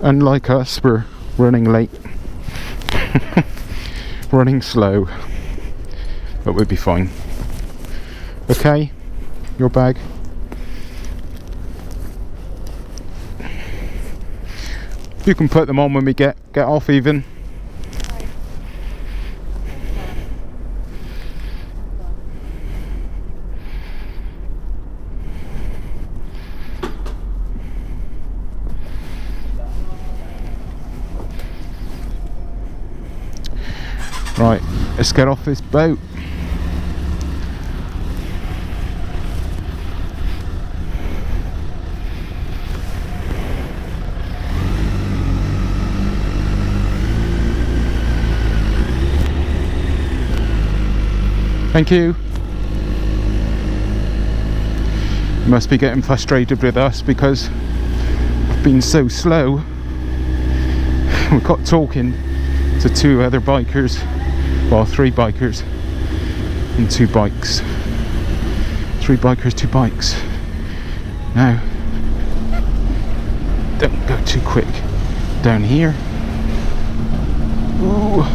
Unlike us, we're running late. Running slow. But we'll be fine. Okay, your bag. You can put them on when we get off even. Right, let's get off this boat. Thank you. You must be getting frustrated with us because we've been so slow. We got talking to two other bikers, well, 3 bikers and 2 bikes. 3 bikers, 2 bikes. Now, don't go too quick down here. Ooh.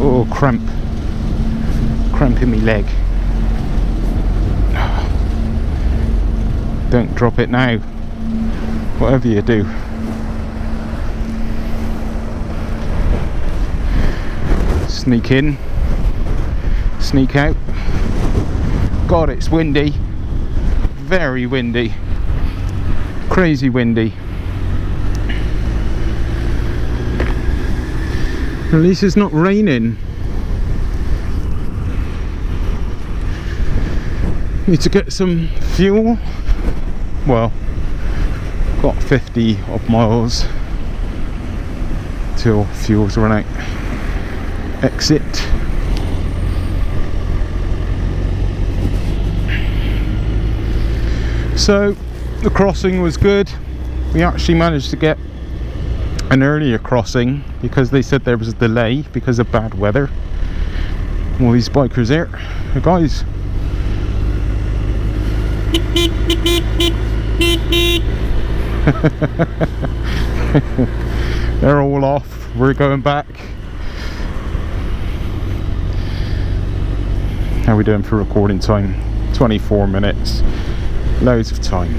Oh, cramp in my leg. Don't drop it now, whatever you do. Sneak in, sneak out. God, it's windy, very windy, crazy windy. At least it's not raining. Need to get some fuel. Well, got 50 odd miles till fuel's run out. Exit. So the crossing was good. We actually managed to get an earlier crossing because they said there was a delay because of bad weather. All these bikers here. Hey guys. They're all off. We're going back. How are we doing for recording time? 24 minutes. Loads of time.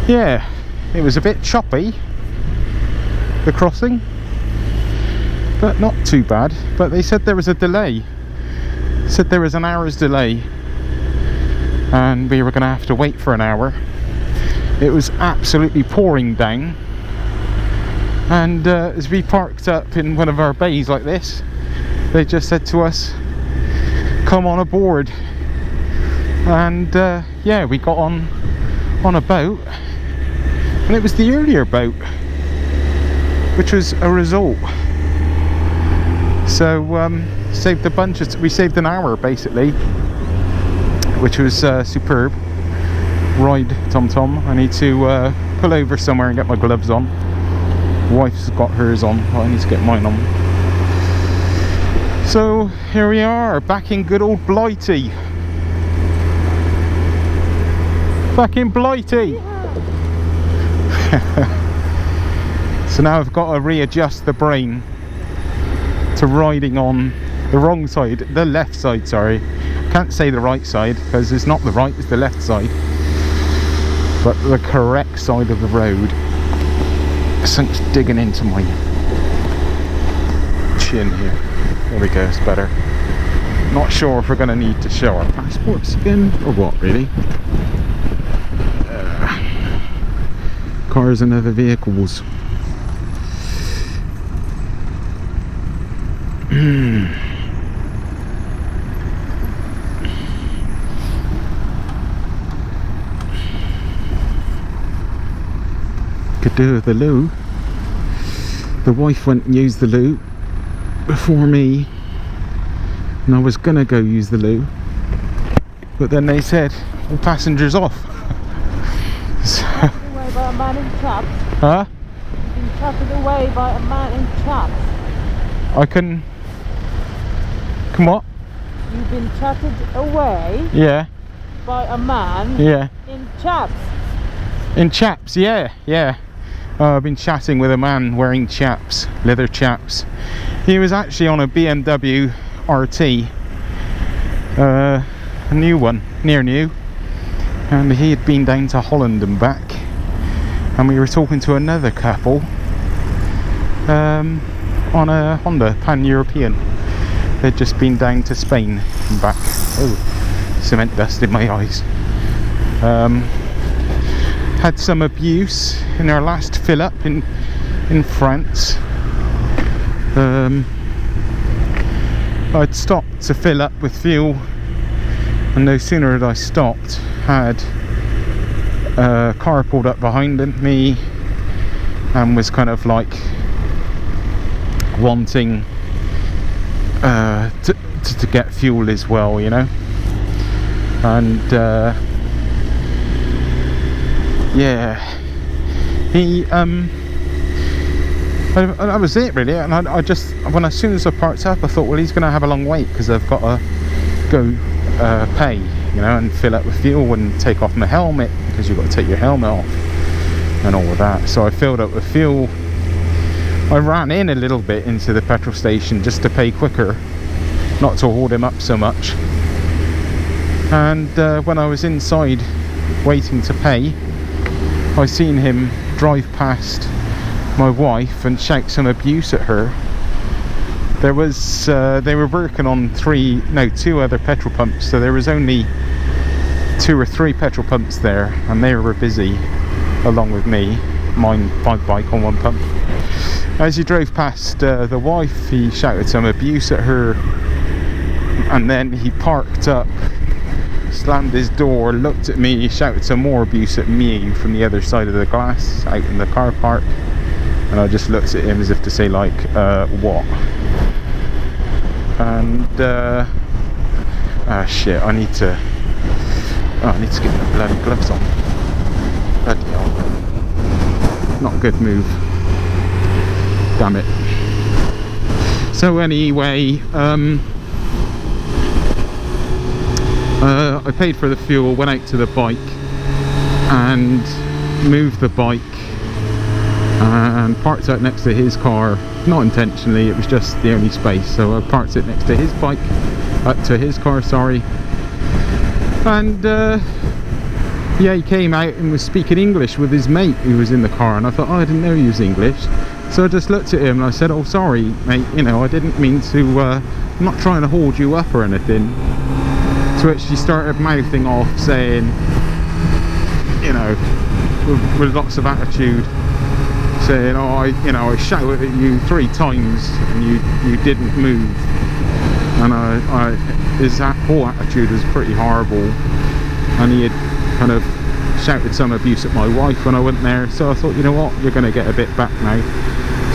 Yeah, it was a bit choppy, the crossing, but not too bad. But they said there was a delay. Said there was an hour's delay and we were going to have to wait for an hour. It was absolutely pouring down, and as we parked up in one of our bays like this, they just said to us, come on aboard. And yeah, we got on a boat, and it was the earlier boat, which was a resort. So saved a bunch of, we saved an hour basically, which was superb. Ride Tom. I need to pull over somewhere and get my gloves on. Wife's got hers on, but I need to get mine on. So here we are, back in good old Blighty. Back in Blighty. So now I've got to readjust the brain to riding on the wrong side, the left side, sorry. Can't say the right side because it's not the right, it's the left side, but the correct side of the road. Something's digging into my chin here. There we go, it's better. Not sure if we're going to need to show our passports again or what, really. Cars and other vehicles. Could do with the loo. The wife went and used the loo before me, and I was gonna go use the loo, but then they said all passengers off. So, away by a man in chaps. huh? You've been chatted away by a man in chaps. I can. Come what? You've been chatted away. Yeah. By a man. Yeah. In chaps. In chaps, yeah. I've been chatting with a man wearing chaps, leather chaps. He was actually on a BMW RT, a new one, near new, and he had been down to Holland and back, and we were talking to another couple on a Honda Pan-European. They'd just been down to Spain and back. Oh, cement dust in my eyes. Had some abuse in our last fill up in France. I'd stopped to fill up with fuel, and no sooner had I stopped, had a car pulled up behind me and was kind of like wanting to get fuel as well, you know. And yeah, he that was it really. And I just, as soon as I parked up, I thought, well, he's gonna have a long wait because I've got to go pay, you know, and fill up with fuel and take off my helmet, because you've got to take your helmet off and all of that. So I filled up with fuel. I ran in a little bit into the petrol station just to pay quicker, not to hold him up so much. And when I was inside waiting to pay, I seen him drive past my wife and shout some abuse at her. There was they were working on two other petrol pumps, so there was only 2 or 3 petrol pumps there, and they were busy along with me, my bike on one pump. As he drove past the wife, he shouted some abuse at her, and then he parked up, slammed his door, looked at me, shouted some more abuse at me from the other side of the glass out in the car park, and I just looked at him as if to say, like, what? And shit, I need to get my bloody gloves on. Bloody hell. Not a good move. Damn it. So anyway, I paid for the fuel, went out to the bike and moved the bike and parked out next to his car. Not intentionally, it was just the only space, so I parked it next to his bike, to his car, sorry. And yeah, he came out and was speaking English with his mate who was in the car, and I thought, oh, I didn't know he was English. So I just looked at him and I said, oh, sorry mate, you know, I didn't mean to, I'm not trying to hold you up or anything. To which he started mouthing off, saying, you know, with lots of attitude, saying, oh, I shouted at you 3 times and you didn't move. And his whole attitude was pretty horrible, and he had kind of shouted some abuse at my wife when I went there. So I thought, you know what, you're going to get a bit back now.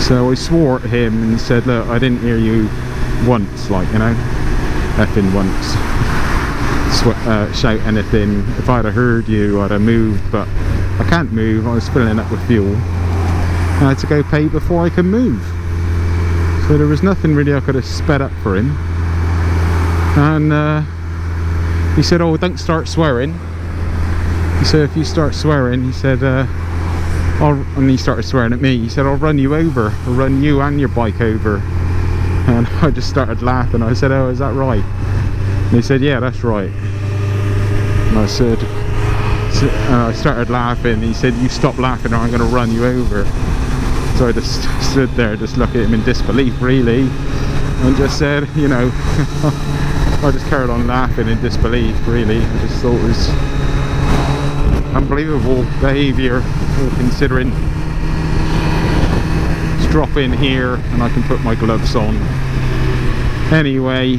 So I swore at him and said, look, I didn't hear you once, like, you know, effing once, shout anything. If I'd have heard you, I'd have moved, but I can't move. I was filling up with fuel. I had to go pay before I could move. So there was nothing really I could have sped up for him. And he said, oh, don't start swearing. He said, if you start swearing, he said, and he started swearing at me. He said, I'll run you over. I'll run you and your bike over. And I just started laughing. I said, oh, is that right? And he said, yeah, that's right. And I said, I started laughing. He said, you stop laughing or I'm going to run you over. So I just stood there, just looked at him in disbelief, really, and just said, you know, I just carried on laughing in disbelief, really. I just thought it was unbelievable behaviour, considering just drop in here and I can put my gloves on. Anyway,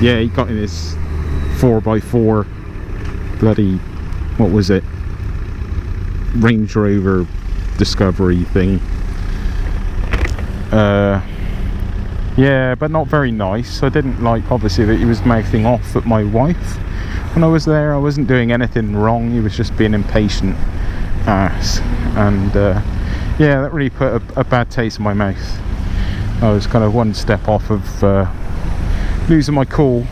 yeah, he got in his 4x4 bloody, what was it, Range Rover Discovery thing. Yeah, but not very nice. I didn't like, obviously, that he was mouthing off at my wife when I was there. I wasn't doing anything wrong, he was just being impatient ass. And yeah, that really put a bad taste in my mouth. I was kind of one step off of losing my cool,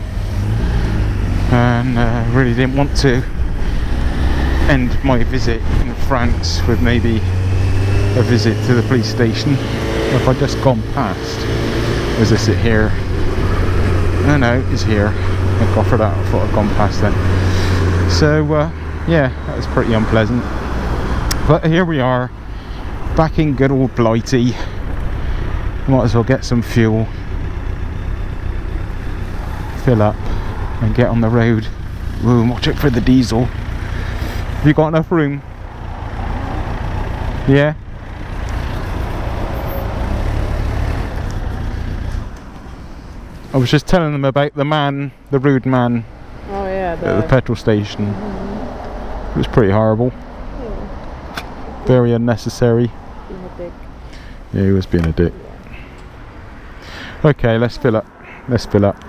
and really didn't want to end my visit in France with maybe a visit to the police station. If I just gone past, was this it here? No, no, it's here. Thank God for that. I thought I'd gone past then. So yeah, that was pretty unpleasant. But here we are, back in good old Blighty. Might as well get some fuel, fill up, and get on the road. Ooh, watch out for the diesel. Have you got enough room? Yeah. I was just telling them about the man, the rude man. Oh yeah, at the petrol station. It was pretty horrible. Yeah. Very unnecessary. Being a dick. Yeah, he was being a dick. Yeah. Okay, let's fill up. Let's fill up.